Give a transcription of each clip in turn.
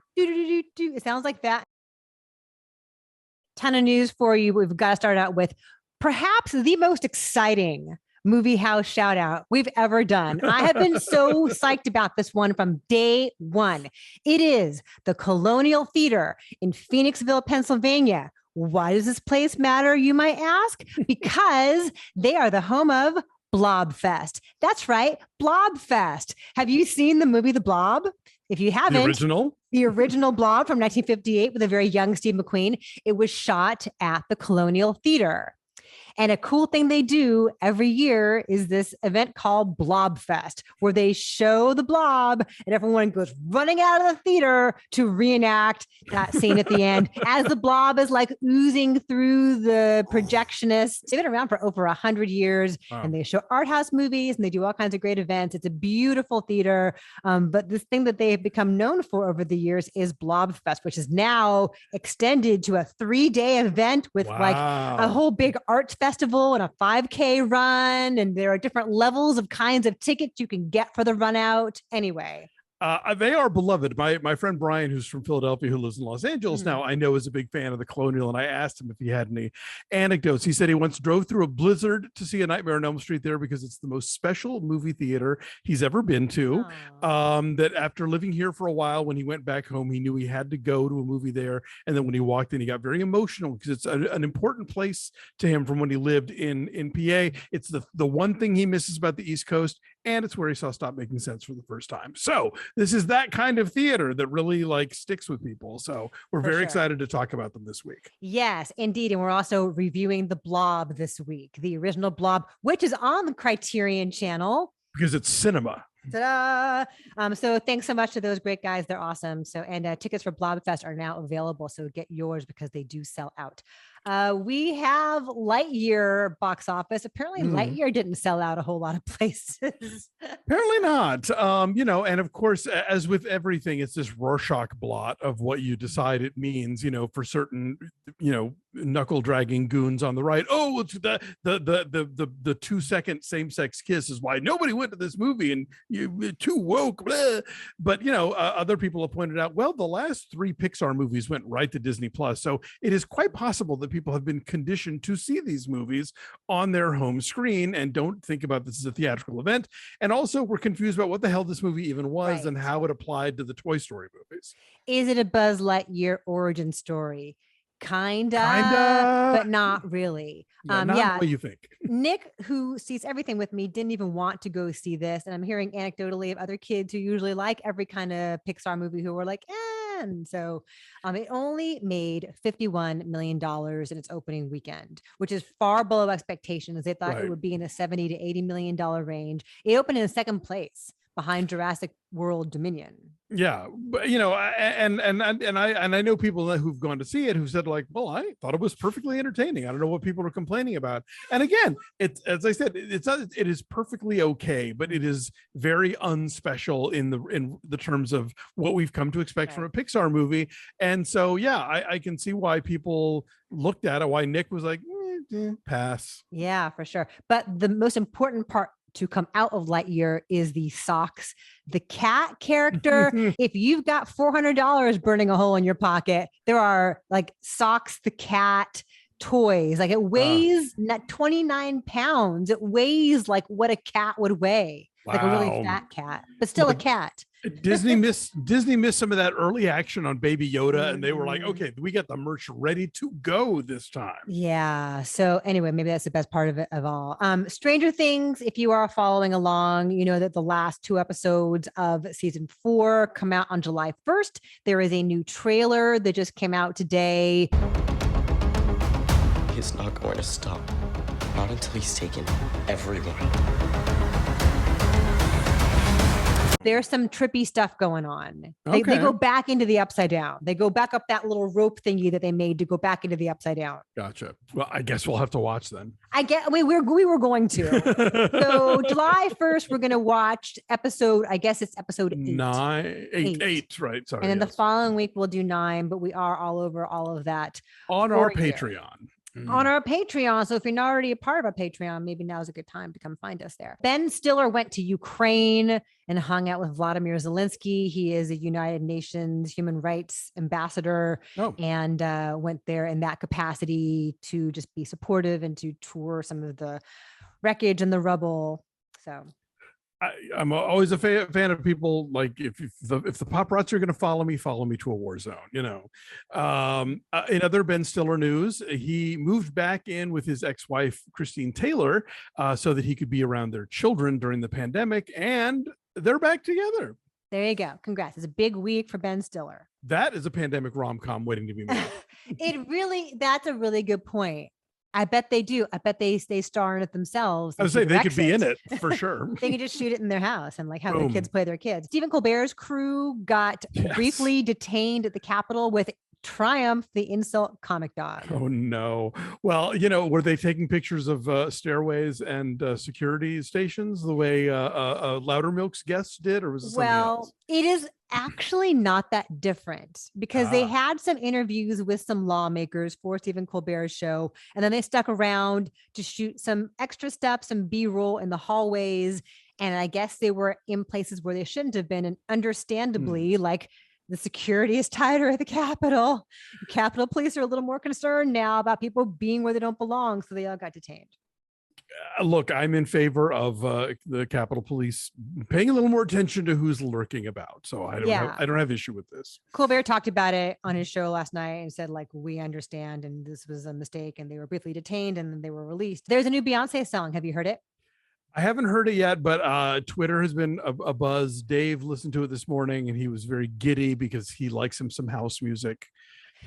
It sounds like that. Ton of news for you. We've got to start out with perhaps the most exciting movie house shout out we've ever done. I have been so psyched about this one from day one. It is the Colonial Theater in Phoenixville, Pennsylvania. Why does this place matter, you might ask? Because they are the home of Blobfest. That's right, Blobfest. Have you seen the movie The Blob? If you haven't, the original Blob from 1958 with a very young Steve McQueen, it was shot at the Colonial Theater. And a cool thing they do every year is this event called Blobfest, where they show the blob and everyone goes running out of the theater to reenact that scene at the end as the blob is like oozing through the projectionists. They've been around for over 100 years and they show art house movies and they do all kinds of great events. It's a beautiful theater. But this thing that they've become known for over the years is Blobfest, which is now extended to a 3-day event with like a whole big art festival and a 5K run. And there are different levels of kinds of tickets you can get for the run out. Anyway. They are beloved. My friend Brian, who's from Philadelphia, who lives in Los Angeles now, I know is a big fan of the Colonial, and I asked him if he had any anecdotes. He said he once drove through a blizzard to see A Nightmare on Elm Street there because it's the most special movie theater he's ever been to. That after living here for a while, when he went back home, he knew he had to go to a movie there. And then when he walked in, he got very emotional because it's an important place to him from when he lived in PA. It's the one thing he misses about the East Coast, and it's where he saw Stop Making Sense for the first time. So this is that kind of theater that really like sticks with people. So we're very excited to talk about them this week. Yes, indeed. And we're also reviewing the Blob this week, the original Blob, which is on the Criterion Channel. Because it's cinema. Ta-da! So thanks so much to those great guys. They're awesome. So, and tickets for Blobfest are now available. So get yours because they do sell out. We have Lightyear box office. Apparently Lightyear didn't sell out a whole lot of places. Apparently not. And of course, as with everything, it's this Rorschach blot of what you decide it means, for certain, knuckle dragging goons on the right. Oh, it's the 2-second same-sex kiss is why nobody went to this movie and you're too woke. Blah. But, other people have pointed out, well, the last 3 Pixar movies went right to Disney Plus. So it is quite possible that people have been conditioned to see these movies on their home screen and don't think about this as a theatrical event. And also we're confused about what the hell this movie even was and how it applied to the Toy Story movies. Is it a Buzz Lightyear origin story? Kinda, but not really. Not what you think. Nick, who sees everything with me, didn't even want to go see this. And I'm hearing anecdotally of other kids who usually like every kind of Pixar movie who were like, and so it only made $51 million in its opening weekend, which is far below expectations. They thought it would be in the $70 to $80 million range. It opened in second place behind Jurassic World Dominion. Yeah, but and I know people who've gone to see it who said like, well, I thought it was perfectly entertaining. I don't know what people are complaining about. And again, it's, as I said, it is perfectly okay, but it is very unspecial in the terms of what we've come to expect from a Pixar movie. And so, I can see why people looked at it, why Nick was like, pass. Yeah, for sure. But the most important part to come out of Lightyear is the Sox the Cat character. If you've got $400 burning a hole in your pocket, there are like Sox the Cat toys. Like it weighs 29 pounds. It weighs like what a cat would weigh. Like a really fat cat, but still a cat. Disney missed some of that early action on Baby Yoda, and they were like, okay, we got the merch ready to go this time. Yeah. So anyway, maybe that's the best part of it of all. Stranger Things, if you are following along, you know that the last 2 episodes of season 4 come out on July 1st. There is a new trailer that just came out today. He's not going to stop. Not until he's taken everyone. There's some trippy stuff going on. They go back into the upside down. They go back up that little rope thingy that they made to go back into the upside down. Gotcha. Well, I guess we'll have to watch then. We were going to. So July 1st, we're going to watch episode, I guess it's episode 8. 8, right. Sorry. And then the following week we'll do 9, but we are all over all of that on our Patreon. on our Patreon. So if you're not already a part of our Patreon, maybe now's a good time to come find us there. Ben Stiller went to Ukraine and hung out with Volodymyr Zelenskyy. He is a United Nations human rights ambassador and went there in that capacity to just be supportive and to tour some of the wreckage and the rubble. So I'm always a fan of people like if the paparazzi are going to follow me to a war zone, you know. In other Ben Stiller news, he moved back in with his ex-wife Christine Taylor so that he could be around their children during the pandemic, and they're back together. There you go. Congrats. It's a big week for Ben Stiller. That is a pandemic rom-com waiting to be made. That's a really good point. I bet they do. I bet they star in it themselves. I would say they could be in it for sure. They could just shoot it in their house and like have their kids play their kids. Stephen Colbert's crew got briefly detained at the Capitol with Triumph, the insult comic dog. Oh no. Well, you know, were they taking pictures of stairways and security stations the way Loudermilk's guests did, or was it something else? It is actually not that different because they had some interviews with some lawmakers for Stephen Colbert's show, and then they stuck around to shoot some extra stuff, some B-roll in the hallways, and I guess they were in places where they shouldn't have been, and understandably, like the security is tighter at the Capitol. The Capitol police are a little more concerned now about people being where they don't belong, so they all got detained. Look, I'm in favor of the Capitol Police paying a little more attention to who's lurking about. So I don't have issue with this. Colbert talked about it on his show last night and said, like, we understand, and this was a mistake, and they were briefly detained, and then they were released. There's a new Beyonce song. Have you heard it? I haven't heard it yet, but Twitter has been a buzz. Dave listened to it this morning, and he was very giddy because he likes some house music.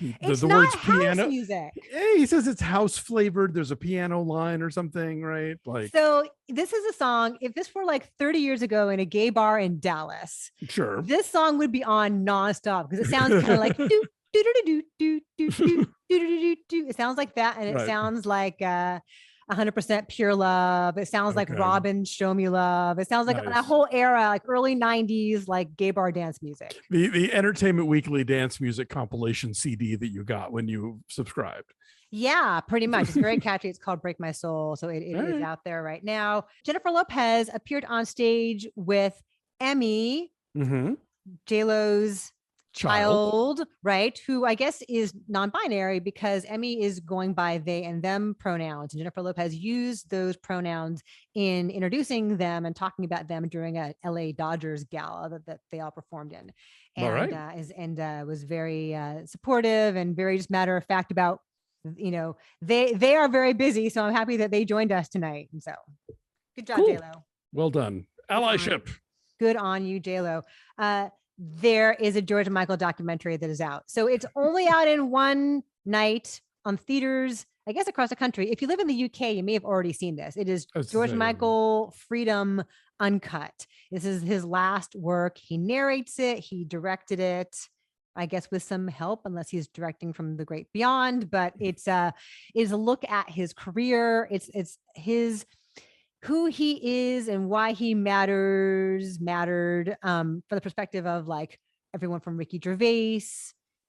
It's not words house piano music. He says it's house flavored. There's a piano line or something, right? Like, so this is a song. If this were like 30 years ago in a gay bar in Dallas, sure, this song would be on nonstop because it sounds kind of like do do do do do do do do do. It sounds like that, and it sounds like 100% Pure Love. It sounds like Robin, Show Me Love. It sounds like that whole era, like early 90s, like gay bar dance music. The Entertainment Weekly dance music compilation CD that you got when you subscribed. Yeah, pretty much. It's very catchy. It's called Break My Soul. So it is out there right now. Jennifer Lopez appeared on stage with Emme, J-Lo's child, right? Who I guess is non-binary because Emme is going by they and them pronouns. And Jennifer Lopez used those pronouns in introducing them and talking about them during a LA Dodgers gala that they all performed in. And was very supportive and very just matter of fact about, you know, they are very busy. So I'm happy that they joined us tonight. And so good job, J-Lo. Well done. Allyship. Good on you, J-Lo. There is a George Michael documentary that is out. So it's only out in one night on theaters, I guess, across the country. If you live in the UK, you may have already seen this. It is George Michael Freedom Uncut. This is his last work. He narrates it. He directed it, I guess, with some help, unless he's directing from the great beyond. But it's a look at his career. It's his who he is and why he mattered from the perspective of like everyone from Ricky Gervais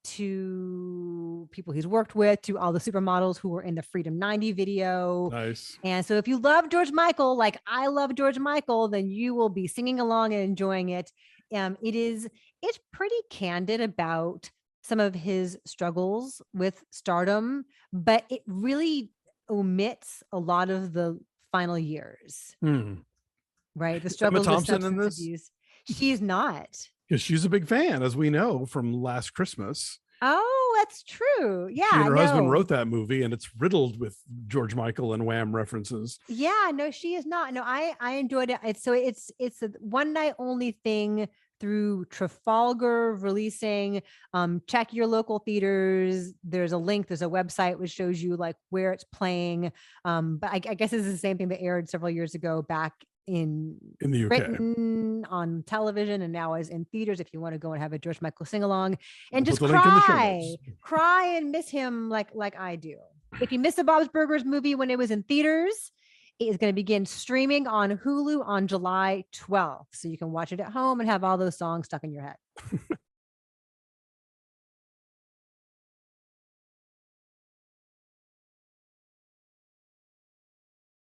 to people he's worked with to all the supermodels who were in the Freedom 90 video. Nice. And so if you love George Michael, like I love George Michael, then you will be singing along and enjoying it. It's pretty candid about some of his struggles with stardom, but it really omits a lot of the final years, right? The struggle with substance abuse. She's not, because she's a big fan, as we know from Last Christmas. Oh, that's true. Yeah, she and her husband wrote that movie, and it's riddled with George Michael and Wham references. Yeah, no, she is not. No, I enjoyed it. It's a one night only thing through Trafalgar releasing. Check your local theaters. There's a link. There's a website which shows you like where it's playing. But I guess this is the same thing that aired several years ago back in the UK Britain on television, and now is in theaters. If you want to go and have a George Michael sing along and just cry and miss him like I do. If you miss the Bob's Burgers movie when it was in theaters, it is going to begin streaming on Hulu on July 12th. So you can watch it at home and have all those songs stuck in your head.